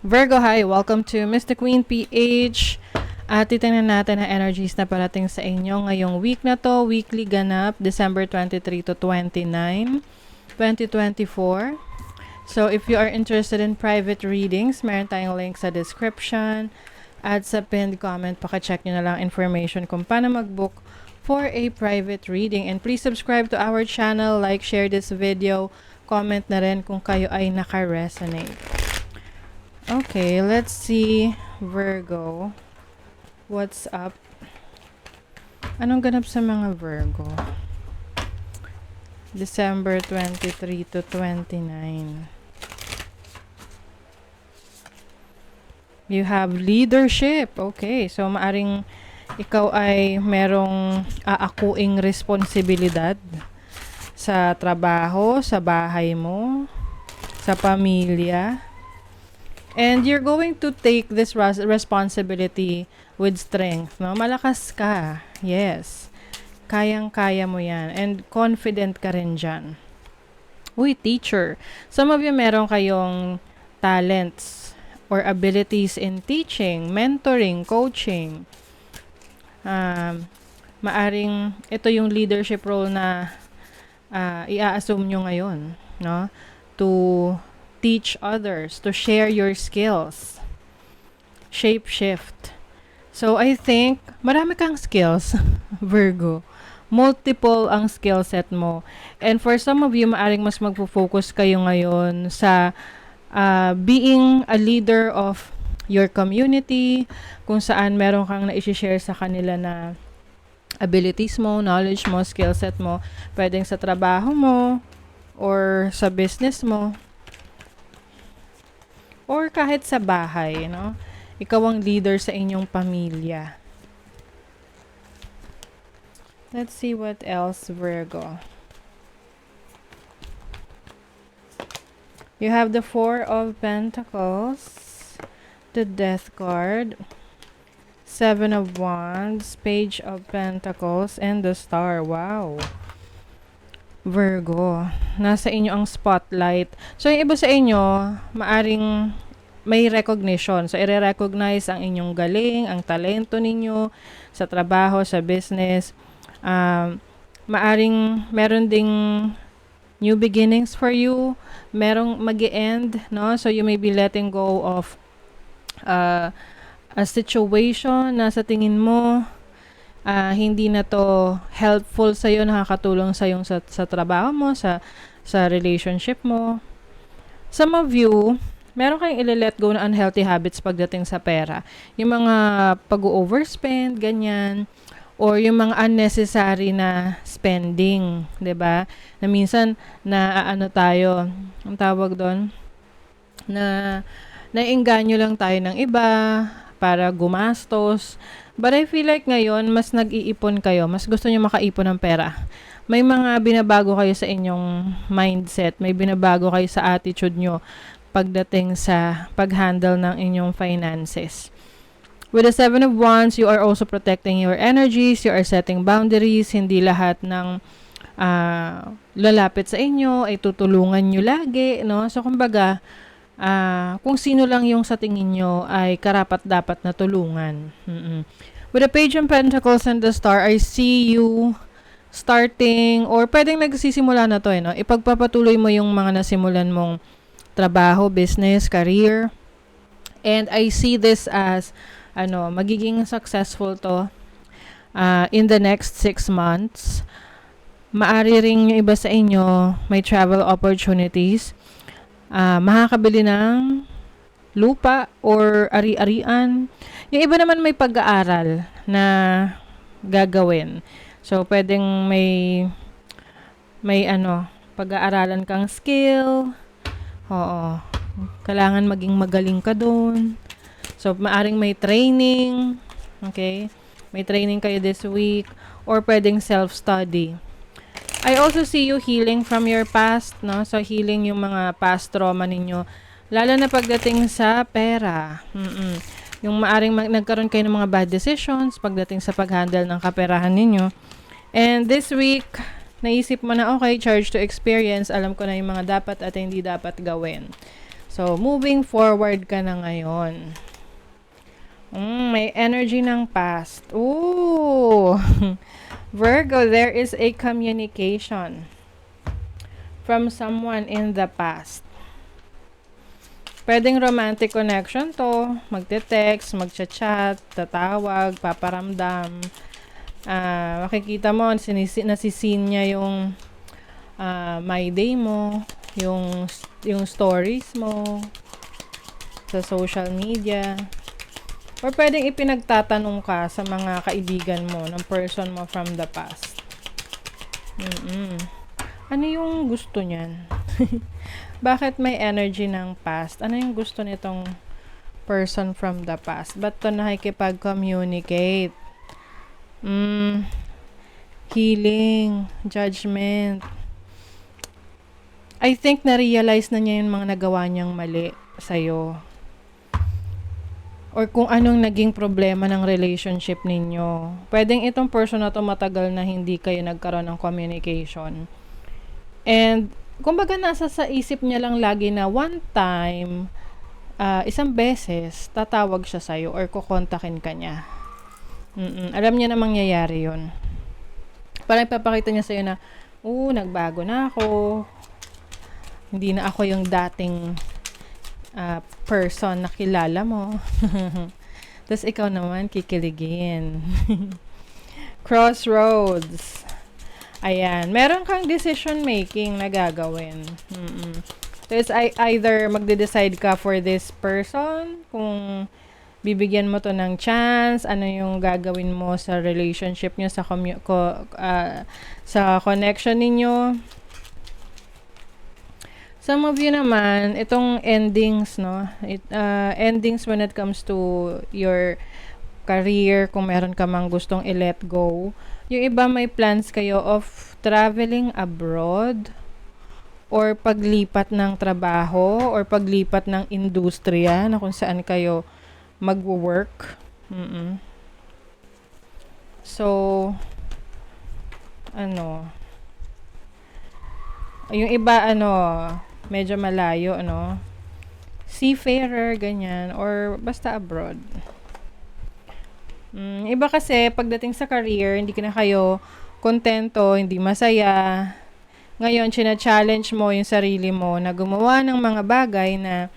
Virgo, hi! Welcome to Mr. Queen PH. At titingnan natin ang energies na parating sa inyo ngayong week na to. Weekly ganap, December 23 to 29, 2024. So, if you are interested in private readings, meron tayong link sa description at sa pinned comment. Paka-check nyo na lang information kung paano mag-book for a private reading. And please subscribe to our channel, like, share this video, comment na rin kung kayo ay naka-resonate. Okay, let's see, Virgo. What's up? Anong ganap sa mga Virgo? December 23 to 29. You have leadership. Okay, so maaring ikaw ay merong aakuing responsibilidad sa trabaho, sa bahay mo, sa pamilya. And you're going to take this responsibility with strength. No? Malakas ka. Yes. Kayang-kaya mo yan. And confident ka rin dyan. Uy, teacher. Some of you meron kayong talents or abilities in teaching, mentoring, coaching. Maaring ito yung leadership role na i-assume nyo ngayon. No? To teach others, to share your skills. Shape shift. So, I think, marami kang skills, Virgo. Multiple ang skill set mo. And for some of you, maaring mas magpo-focus kayo ngayon sa being a leader of your community, kung saan meron kang na-share sa kanila na abilities mo, knowledge mo, skill set mo, pwedeng sa trabaho mo, or sa business mo, or kahit sa bahay, no? Ikaw ang leader sa inyong pamilya. Let's see what else, Virgo. You have the Four of Pentacles, the Death card, Seven of Wands, Page of Pentacles, and the Star. Wow. Virgo, nasa inyo ang spotlight. So, yung iba sa inyo, maaring may recognition. So, i-recognize ang inyong galing, ang talento ninyo sa trabaho, sa business. Maaring meron ding new beginnings for you. Merong mag-e-end, no? So, you may be letting go of a situation na sa tingin mo hindi na to helpful sa'yo, nakakatulong sa'yo sa trabaho mo, sa relationship mo. Some of you, meron kayong i-let go na unhealthy habits pagdating sa pera. Yung mga pag-overspend, ganyan, or yung mga unnecessary na spending, 'di ba? Na minsan tayo, ang tawag doon, na naengganyo lang tayo ng iba para gumastos. But I feel like ngayon, mas nag-iipon kayo. Mas gusto nyo makaipon ng pera. May mga binabago kayo sa inyong mindset. May binabago kayo sa attitude nyo pagdating sa pag-handle ng inyong finances. With the Seven of Wands, you are also protecting your energies. You are setting boundaries. Hindi lahat ng lalapit sa inyo ay tutulungan nyo lagi. No? So, kumbaga, kung sino lang yung sa tingin nyo ay karapat-dapat na tulungan. With the Page of Pentacles and the Star, I see you starting, or pwedeng nagsisimula na to, no? Ipagpapatuloy mo yung mga nasimulan mong trabaho, business, career. And I see this as, magiging successful to in the next 6 months. Maari ring yung iba sa inyo, may travel opportunities. Makakabili ng lupa or ari-arian. Yung iba naman may pag-aaral na gagawin. So, pwedeng may pag-aaralan kang skill. Oo. Kailangan maging magaling ka doon. So, maaring may training. Okay? May training kayo this week. Or pwedeng self-study. I also see you healing from your past, no? So, healing yung mga past trauma ninyo. Lalo na pagdating sa pera. Yung maaring nagkaroon kayo ng mga bad decisions pagdating sa pag-handle ng kaperahan ninyo. And this week, naisip mo na, okay, charge to experience. Alam ko na yung mga dapat at hindi dapat gawin. So, moving forward ka na ngayon. May energy ng past. Ooh! Virgo, there is a communication from someone in the past. Pwedeng romantic connection to. Magte-text, magchat-chat, tatawag, paparamdam. Makikita mo, nasisin niya yung my day mo, yung stories mo sa social media. Or pwedeng ipinagtatanong ka sa mga kaibigan mo, ng person mo from the past. Ano yung gusto niyan? Bakit may energy ng past? Ano yung gusto nitong person from the past? Ba't to nakikipag-communicate? Healing, judgment. I think na-realize na niya yung mga nagawa niyang mali sa'yo. Or kung anong naging problema ng relationship ninyo. Pwedeng itong person na to matagal na hindi kayo nagkaroon ng communication. And, kumbaga nasa sa isip niya lang lagi na one time, isang beses, tatawag siya sa'yo or kukontakin ka niya. Alam niya na mangyayari yun. Parang ipapakita niya sa'yo na, nagbago na ako. Hindi na ako yung dating person na kilala mo. Tapos ikaw naman kikiligin. Crossroads. Ayan. Meron kang decision making na gagawin. Tapos either magde-decide ka for this person, kung bibigyan mo to ng chance, ano yung gagawin mo sa relationship nyo, sa connection ninyo. Some of you naman, itong endings, no? Endings when it comes to your career, kung meron ka mang gustong i-let go. Yung iba may plans kayo of traveling abroad or paglipat ng trabaho or paglipat ng industriya na kung saan kayo mag-work. So, yung iba, medyo malayo, seafarer, ganyan, or basta abroad. Iba kasi, pagdating sa career, hindi ka na kayo kontento, hindi masaya. Ngayon, china-challenge mo yung sarili mo na gumawa ng mga bagay na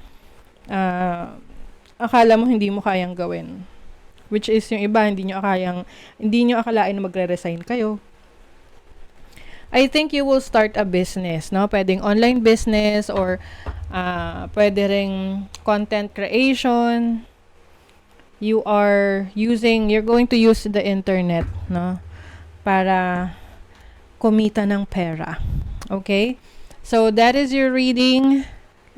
akala mo hindi mo kayang gawin. Which is, yung iba, hindi nyo akalain na magre-resign kayo. I think you will start a business, no? Pwedeng online business or pwede ring content creation. You're going to use the internet, no? Para kumita ng pera. Okay? So, that is your reading.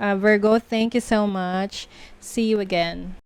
Virgo, thank you so much. See you again.